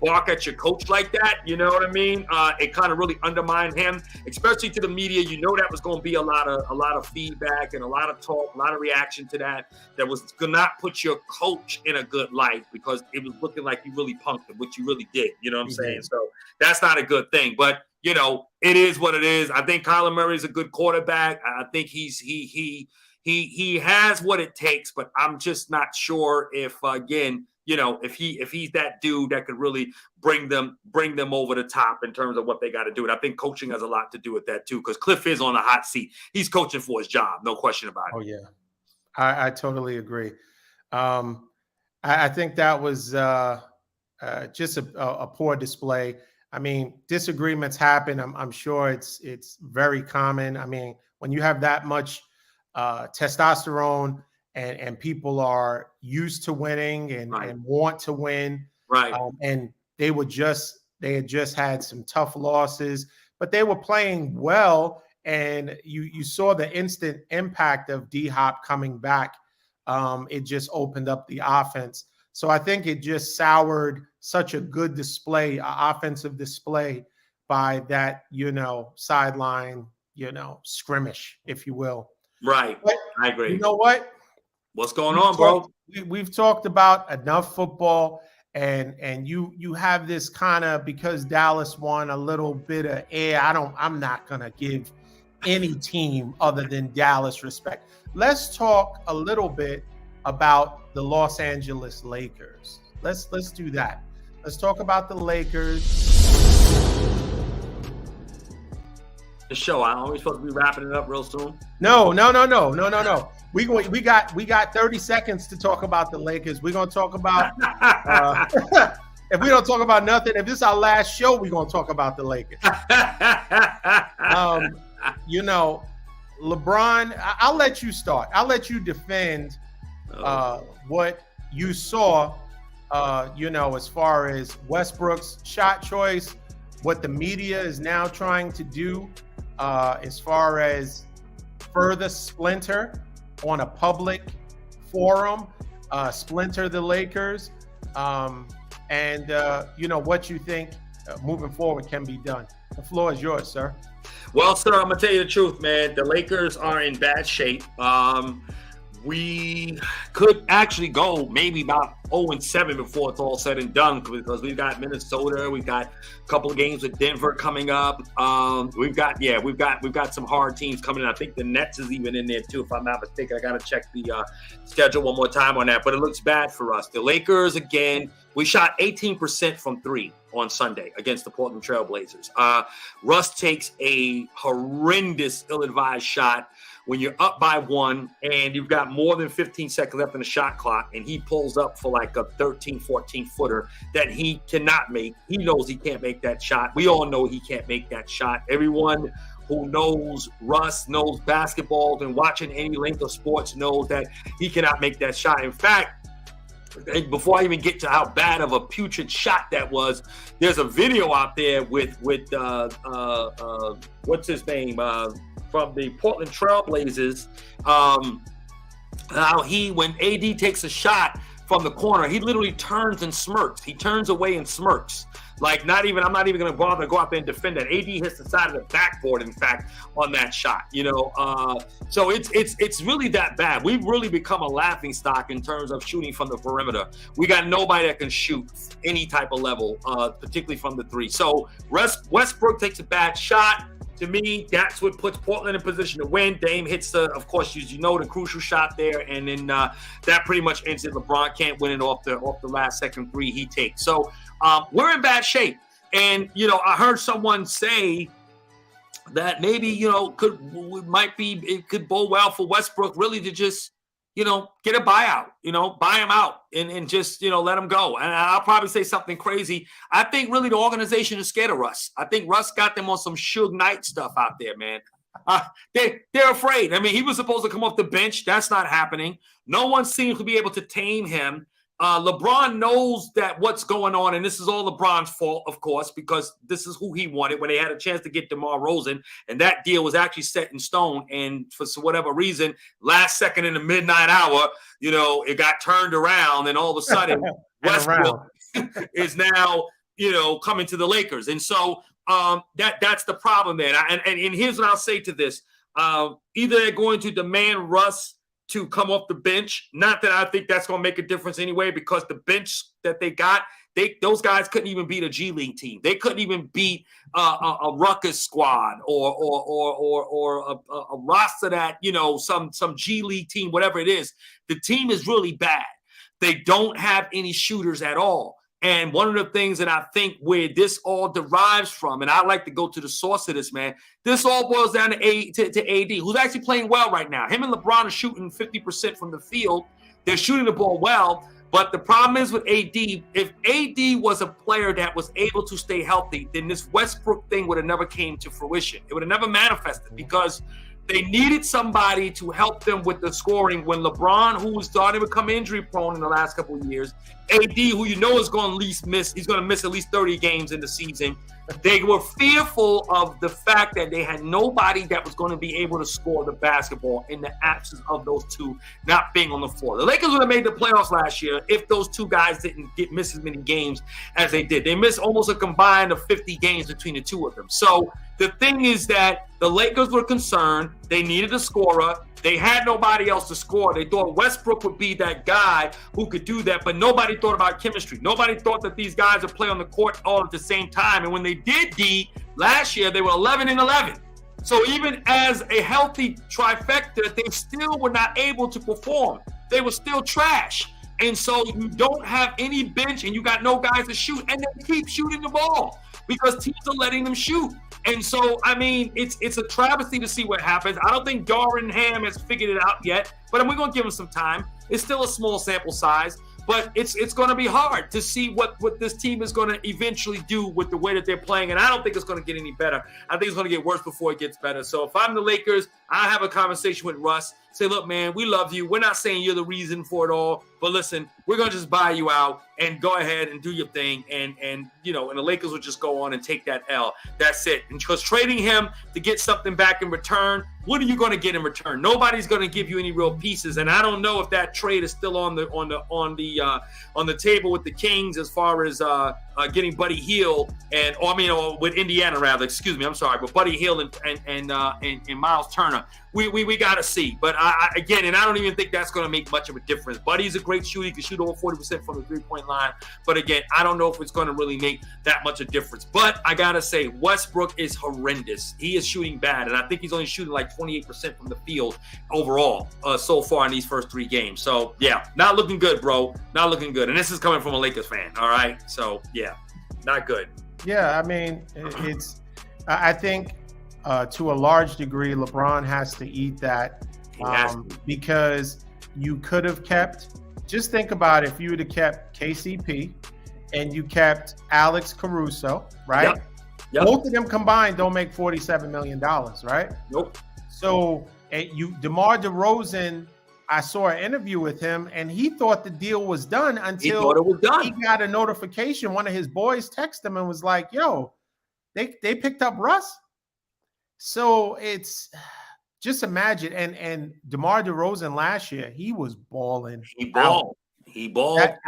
bark at your coach like that. You know what I mean? It kind of really undermined him, especially to the media. That was going to be a lot of feedback and a lot of talk, a lot of reaction to that was going to not put your coach in a good light because it was looking like you really punked him, which you really did. You know what I'm saying? So that's not a good thing. But it is what it is. I think Kyler Murray is a good quarterback. I think he has what it takes, but I'm just not sure if if he's that dude that could really bring them over the top in terms of what they got to do. And I think coaching has a lot to do with that too, because Cliff is on a hot seat. He's coaching for his job, no question about it. Oh yeah, I totally agree. I think that was just a poor display. Disagreements happen. I'm sure it's very common. When you have that much testosterone and people are used to winning and want to win, Right. And they had just had some tough losses, but they were playing well. And you saw the instant impact of D-Hop coming back. It just opened up the offense. So I think it just soured such a good display, offensive display by that, sideline, skirmish, if you will. Right. But I agree. You know what? What's going on, bro? We've talked about enough football, and you have this kind of, because Dallas won, a little bit of I'm not gonna give any team other than Dallas respect. Let's talk a little bit about the Los Angeles Lakers. Let's do that. Let's talk about the Lakers. The show. Are we supposed to be wrapping it up real soon? No. We got 30 seconds to talk about the Lakers. We're gonna talk about if we don't talk about nothing, if this is our last show, we're gonna talk about the Lakers. LeBron, I'll let you start. I'll let you defend what you saw, as far as Westbrook's shot choice, what the media is now trying to do, as far as further splinter on a public forum, splinter the Lakers, and what you think moving forward can be done. The floor is yours, sir. Well, sir, I'm gonna tell you the truth, man. The Lakers are in bad shape. We could actually go maybe about 0-7 before it's all said and done, because we've got Minnesota, we've got a couple of games with Denver coming up. We've got some hard teams coming in. I think the Nets is even in there too, if I'm not mistaken. I gotta check the schedule one more time on that, but it looks bad for us. The Lakers, again, we shot 18% from three on Sunday against the Portland Trail Blazers. Russ takes a horrendous, ill-advised shot when you're up by one and you've got more than 15 seconds left in the shot clock, and he pulls up for like a 13, 14 footer that he cannot make. He knows he can't make that shot. We all know he can't make that shot. Everyone who knows Russ, knows basketball, and watching any length of sports knows that he cannot make that shot. In fact, before I even get to how bad of a putrid shot that was, there's a video out there with what's his name, from the Portland Trail Blazers, how when AD takes a shot from the corner, he literally turns and smirks. He turns away and smirks. Like, I'm not even going to bother to go out there and defend that. AD hits the side of the backboard, in fact, on that shot, So it's really that bad. We've really become a laughing stock in terms of shooting from the perimeter. We got nobody that can shoot any type of level, particularly from the three. So Westbrook takes a bad shot. To me, that's what puts Portland in position to win. Dame hits of course, the crucial shot there, and then that pretty much ends it. LeBron can't win it off the last second three he takes. So we're in bad shape. And I heard someone say that maybe it could bode well for Westbrook really to just get a buyout, buy him out and just, let him go. And I'll probably say something crazy. I think really the organization is scared of Russ. I think Russ got them on some Suge Knight stuff out there, man. They're afraid. I mean, he was supposed to come off the bench. That's not happening. No one seems to be able to tame him. LeBron knows that what's going on, and this is all LeBron's fault, of course, because this is who he wanted when they had a chance to get DeMar DeRozan, and that deal was actually set in stone. And for whatever reason, last second in the midnight hour, it got turned around, and all of a sudden, Westbrook is now, coming to the Lakers. And so that's the problem there. And here's what I'll say to this. Either they're going to demand Russ to come off the bench. Not that I think that's going to make a difference anyway, because the bench that they got, those guys couldn't even beat a G League team. They couldn't even beat a Ruckus squad or a roster that, some G League team, whatever it is. The team is really bad. They don't have any shooters at all. And one of the things that I think where this all derives from, and I like to go to the source of this, man, this all boils down to AD, who's actually playing well right now. Him and LeBron are shooting 50% from the field. They're shooting the ball well. But the problem is with AD, if AD was a player that was able to stay healthy, then this Westbrook thing would have never came to fruition. It would have never manifested because they needed somebody to help them with the scoring when LeBron, who was starting to become injury prone in the last couple of years, AD, who you know is going to he's going to miss at least 30 games in the season. They were fearful of the fact that they had nobody that was going to be able to score the basketball in the absence of those two not being on the floor. The Lakers would have made the playoffs last year if those two guys didn't miss as many games as they did. They missed almost a combined of 50 games between the two of them. So the thing is that the Lakers were concerned. They needed a scorer. They had nobody else to score. They thought Westbrook would be that guy who could do that, but nobody thought about chemistry. Nobody thought that these guys would play on the court all at the same time. And when they did, last year, they were 11-11. So even as a healthy trifecta, they still were not able to perform. They were still trash. And so you don't have any bench and you got no guys to shoot, and they keep shooting the ball because teams are letting them shoot. And so, I mean, it's a travesty to see what happens. I don't think Darvin Ham has figured it out yet, but we're going to give him some time. It's still a small sample size, but it's going to be hard to see what this team is going to eventually do with the way that they're playing. And I don't think it's going to get any better. I think it's going to get worse before it gets better. So if I'm the Lakers, I have a conversation with Russ. Say, look, man, we love you. We're not saying you're the reason for it all, but listen, we're going to just buy you out and go ahead and do your thing. And the Lakers will just go on and take that L. That's it. And because trading him to get something back in return, what are you going to get in return? Nobody's going to give you any real pieces. And I don't know if that trade is still on the table with the Kings as far as getting Buddy Hield or with Indiana rather. Excuse me, I'm sorry, but Buddy Hield and Miles Turner. We got to see. But I don't even think that's going to make much of a difference. Buddy's a great shooter. He can shoot over 40% from the three-point line. But again, I don't know if it's going to really make that much of a difference. But I got to say, Westbrook is horrendous. He is shooting bad. And I think he's only shooting like 28% from the field overall so far in these first 3 games. So, yeah, not looking good, bro. Not looking good. And this is coming from a Lakers fan, all right? So, yeah, not good. Yeah, I mean, I think to a large degree, LeBron has to eat that because you could have just think about if you would have kept KCP and you kept Alex Caruso, right? Yep. Both of them combined don't make $47 million, right? Nope. So DeMar DeRozan, I saw an interview with him, and he thought the deal was done until he got a notification. One of his boys texted him and was like, yo, they picked up Russ. So it's just imagine. And DeMar DeRozan last year, he was balling. He balled. I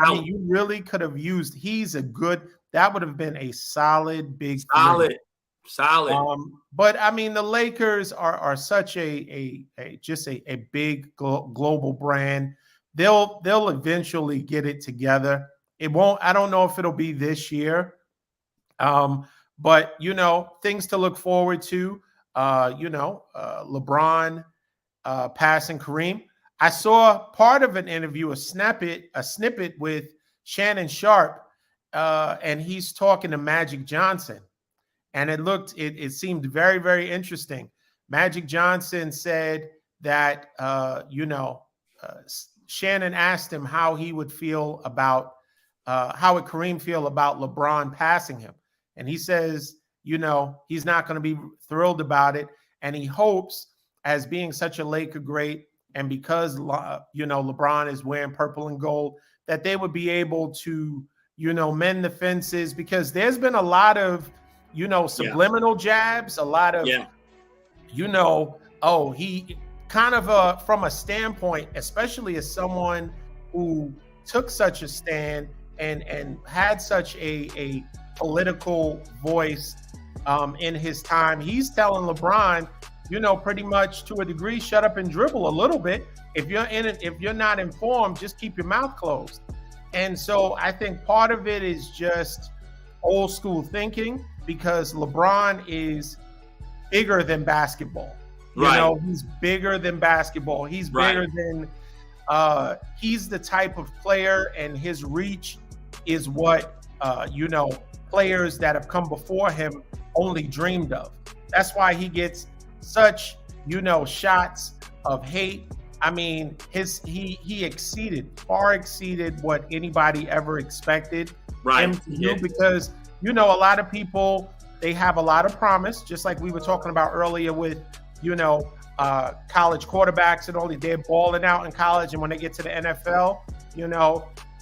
mean, you really could have used. That would have been a solid big. Solid. But I mean, the Lakers are such a big global brand. They'll eventually get it together. It won't. I don't know if it'll be this year. But things to look forward to. LeBron passing Kareem. I saw part of an interview, a snippet with Shannon Sharp, and he's talking to Magic Johnson. And it seemed very, very interesting. Magic Johnson said that, Shannon asked him how he would feel about, how would Kareem feel about LeBron passing him. And he says, he's not going to be thrilled about it. And he hopes, as being such a Laker great, and because, LeBron is wearing purple and gold, that they would be able to, mend the fences, because there's been a lot of, subliminal jabs, a lot of, he kind of from a standpoint, especially as someone who took such a stand and had such a political voice in his time. He's telling LeBron, pretty much to a degree, shut up and dribble a little bit. If you're not informed, just keep your mouth closed. And so I think part of it is just old school thinking, because LeBron is bigger than basketball. He's bigger than basketball. He's bigger than he's the type of player, and his reach is what players that have come before him only dreamed of. That's why he gets such shots of hate. I mean, he far exceeded what anybody ever expected him to do, because a lot of people, they have a lot of promise, just like we were talking about earlier with college quarterbacks and all. They're balling out in college, and when they get to the NFL,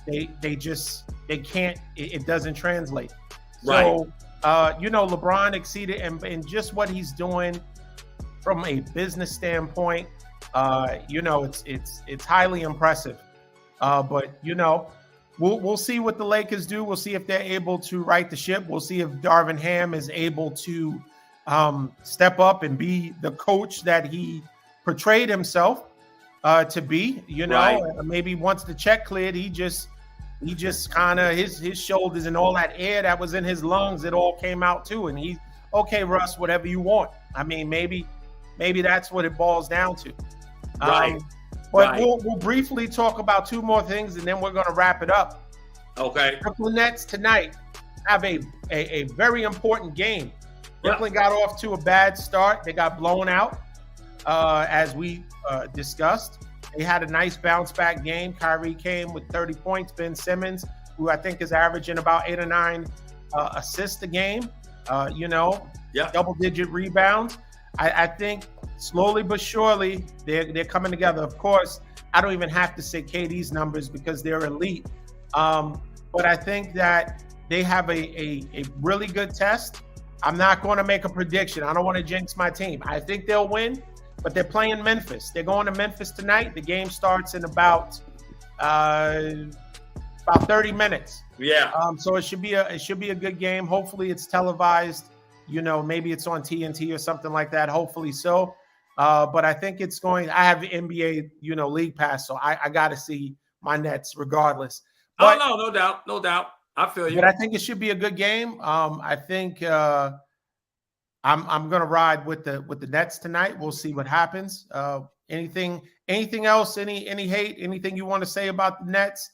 they can't. It doesn't translate. Right. So LeBron exceeded, and just what he's doing from a business standpoint, it's highly impressive. But we'll see what the Lakers do. We'll see if they're able to right the ship. We'll see if Darvin Ham is able to step up and be the coach that he portrayed himself to be. Right. Maybe once the check cleared, he just kind of his shoulders and all that air that was in his lungs, it all came out too. And he's okay, Russ, whatever you want. I mean, maybe that's what it boils down to. Right. But we'll briefly talk about two more things, and then we're going to wrap it up. Okay. Brooklyn Nets tonight have a very important game. Brooklyn got off to a bad start. They got blown out, as we discussed. They had a nice bounce-back game. Kyrie came with 30 points. Ben Simmons, who I think is averaging about 8 or 9 assists a game, double-digit rebounds. I think slowly but surely they're coming together. Of course, I don't even have to say KD's numbers because they're elite. But I think that they have a really good test. I'm not going to make a prediction. I don't want to jinx my team. I think they'll win, but they're playing Memphis. They're going to Memphis tonight. The game starts in about 30 minutes. Yeah. So it should be a good game. Hopefully it's televised. Maybe it's on TNT or something like that. Hopefully so. But I think it's going. I have the NBA, League Pass, so I got to see my Nets regardless. But, no doubt. I feel you. But I think it should be a good game. I think I'm going to ride with the Nets tonight. We'll see what happens. Anything else? Any hate? Anything you want to say about the Nets?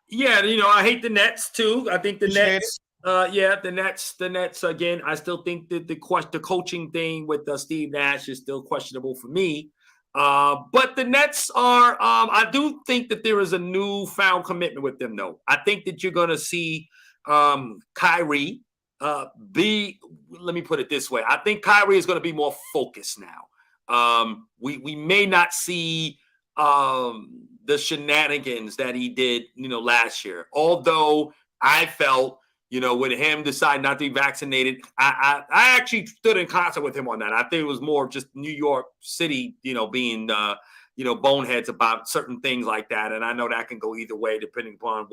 Yeah, I hate the Nets too. I think the Nets. The Nets again. I still think that the coaching thing with Steve Nash is still questionable for me. But the Nets are. I do think that there is a newfound commitment with them, though. I think that you're going to see Kyrie be. Let me put it this way. I think Kyrie is going to be more focused now. We may not see the shenanigans that he did, last year. Although I felt. With him deciding not to be vaccinated, I actually stood in concert with him on that. I think it was more just New York City, being, boneheads about certain things like that. And I know that can go either way, depending upon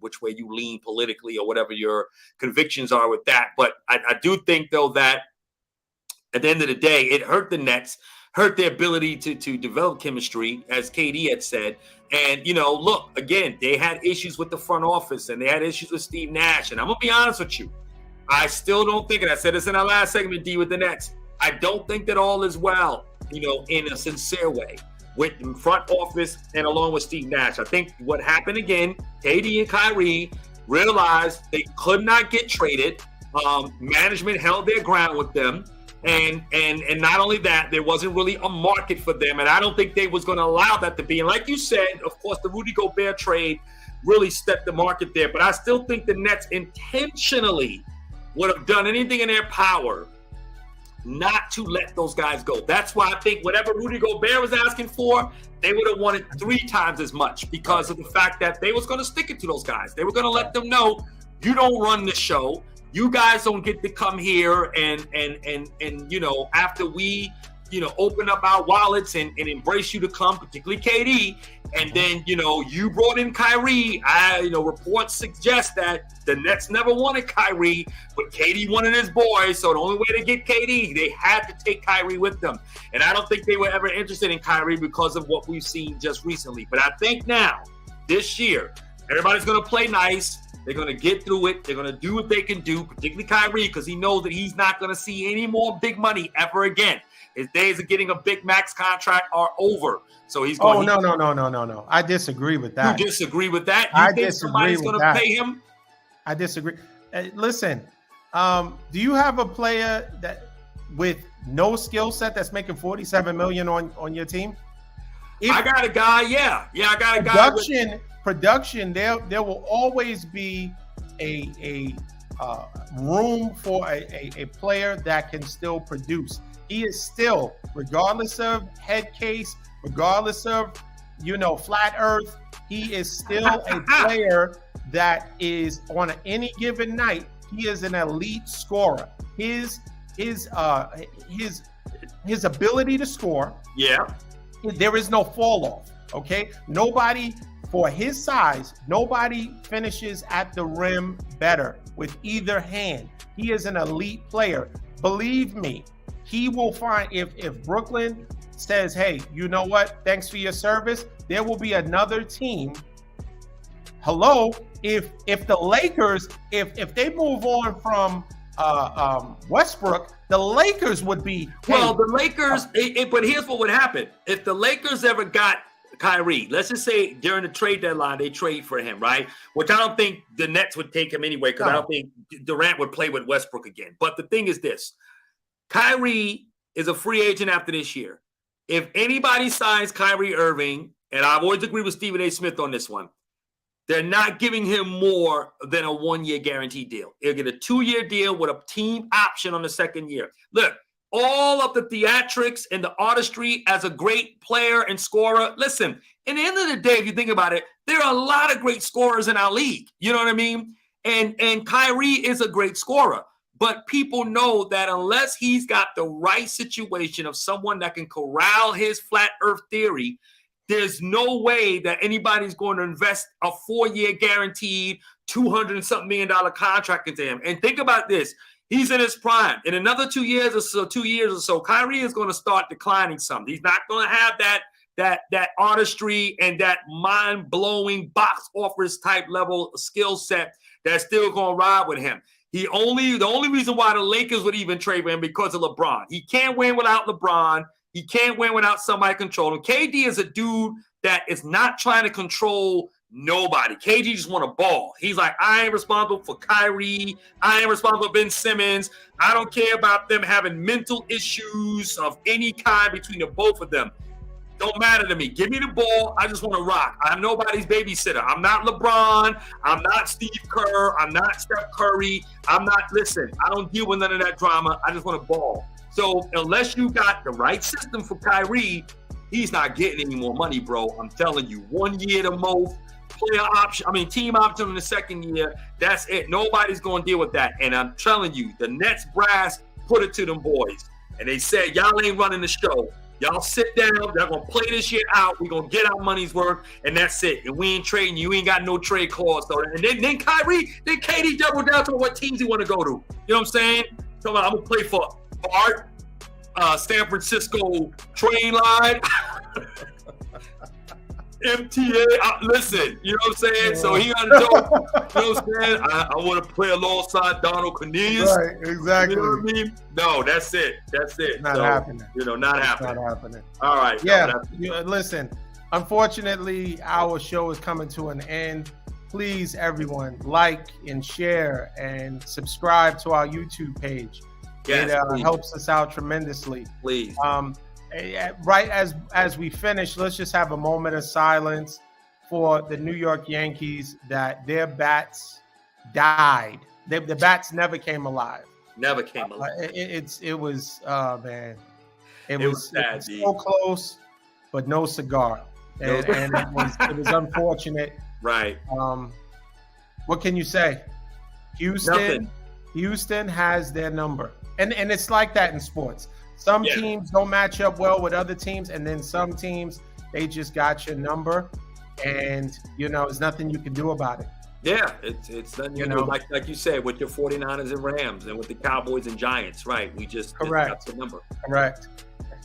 which way you lean politically or whatever your convictions are with that. But I do think, though, that at the end of the day, it hurt the Nets, hurt their ability to develop chemistry, as KD had said. And, look, again, they had issues with the front office and they had issues with Steve Nash. And I'm going to be honest with you. I still don't think, and I said this in our last segment, D, with the Nets, I don't think that all is well, in a sincere way with the front office and along with Steve Nash. I think what happened again, KD and Kyrie realized they could not get traded. Management held their ground with them. And not only that, there wasn't really a market for them. And I don't think they was going to allow that to be. And like you said, of course, the Rudy Gobert trade really stepped the market there. But I still think the Nets intentionally would have done anything in their power not to let those guys go. That's why I think whatever Rudy Gobert was asking for, they would have wanted 3 times as much because of the fact that they was going to stick it to those guys. They were going to let them know, you don't run the show. You guys don't get to come here and after we, open up our wallets and embrace you to come, particularly KD. And then, you brought in Kyrie. Reports suggest that the Nets never wanted Kyrie, but KD wanted his boy. So the only way to get KD, they had to take Kyrie with them. And I don't think they were ever interested in Kyrie because of what we've seen just recently. But I think now, this year, everybody's going to play nice. They're going to get through it. They're going to do what they can do, particularly Kyrie, because he knows that he's not going to see any more big money ever again. His days of getting a big max contract are over. So he's going. Oh, no. I disagree with that. You disagree with that? I think disagree somebody's with going that. to pay him? I disagree. Listen, do you have a player that with no skill set that's making $47 million on your team? I got a guy. Yeah, I got a guy. Production, there will always be a room for a player that can still produce. He is still, regardless of head case, regardless of flat earth, he is still a player that is on any given night, he is an elite scorer. His ability to score. Yeah. There is no fall off. Okay. Nobody for his size, nobody finishes at the rim better with either hand. He is an elite player. Believe me, he will find if Brooklyn says, hey, you know what? Thanks for your service. There will be another team. Hello, if the Lakers, if they move on from Westbrook, the Lakers would be. Well, the Lakers, but here's what would happen. If the Lakers ever got Kyrie, let's just say during the trade deadline, they trade for him, right? Which I don't think the Nets would take him anyway, because I don't think Durant would play with Westbrook again. But the thing is this, Kyrie is a free agent after this year. If anybody signs Kyrie Irving, and I've always agreed with Stephen A. Smith on this one, they're not giving him more than a 1-year guaranteed deal. He'll get a 2-year deal with a team option on the second year. Look, all of the theatrics and the artistry as a great player and scorer. Listen, in the end of the day, if you think about it, there are a lot of great scorers in our league. You know what I mean? And Kyrie is a great scorer. But people know that unless he's got the right situation of someone that can corral his flat earth theory, there's no way that anybody's going to invest a 4-year guaranteed $200-something million contract into him. And think about this. He's in his prime. In another 2 years or so, Kyrie is going to start declining some. He's not going to have that artistry and that mind-blowing box office type level skill set that's still going to ride with him. The only reason why the Lakers would even trade for him because of LeBron. He can't win without LeBron. He can't win without somebody controlling. KD is a dude that is not trying to control nobody. KD just want to ball. He's like, I ain't responsible for Kyrie. I ain't responsible for Ben Simmons. I don't care about them having mental issues of any kind between the both of them. Don't matter to me. Give me the ball. I just want to rock. I'm nobody's babysitter. I'm not LeBron. I'm not Steve Kerr. I'm not Steph Curry. Listen, I don't deal with none of that drama. I just want to ball. So unless you got the right system for Kyrie, he's not getting any more money, bro. I'm telling you, 1 year the most, team option in the second year. That's it. Nobody's going to deal with that. And I'm telling you, the Nets brass put it to them boys. And they said, y'all ain't running the show. Y'all sit down. They're going to play this shit out. We're going to get our money's worth. And that's it. And we ain't trading. You ain't got no trade clause. So, and then KD doubled down to what teams he want to go to. You know what I'm saying? So I'm going to play for Art, San Francisco train line, MTA. Listen, you know what I'm saying? So he got to know, you know what I'm saying? I want to play alongside Donald Cornelius. Right, exactly. You know what I mean? No, that's it. That's it. Not happening. Not happening. Not happening. All right. Yeah. Listen, unfortunately, our show is coming to an end. Please, everyone, like and share and subscribe to our YouTube page. Yes, it helps us out tremendously. Please. Right as we finish, let's just have a moment of silence for the New York Yankees that their bats died. The bats never came alive. Never came alive. It was man. It was sad, so close, but no cigar. And it was unfortunate. Right. What can you say? Houston has their number. And it's like that in sports. Some teams don't match up well with other teams, and then some teams, they just got your number, and there's nothing you can do about it. Yeah, it's nothing you know, like you said, with your 49ers and Rams and with the Cowboys and Giants, right? We just got the number. Correct.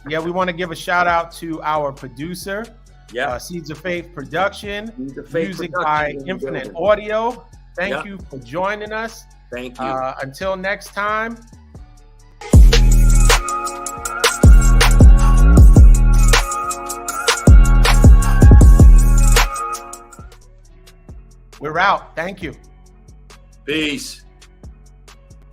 Yeah, we want to give a shout out to our producer, Seeds of Faith Production, music by Infinite Audio. Thank you for joining us. Thank you. Until next time. We're out. Thank you. Peace.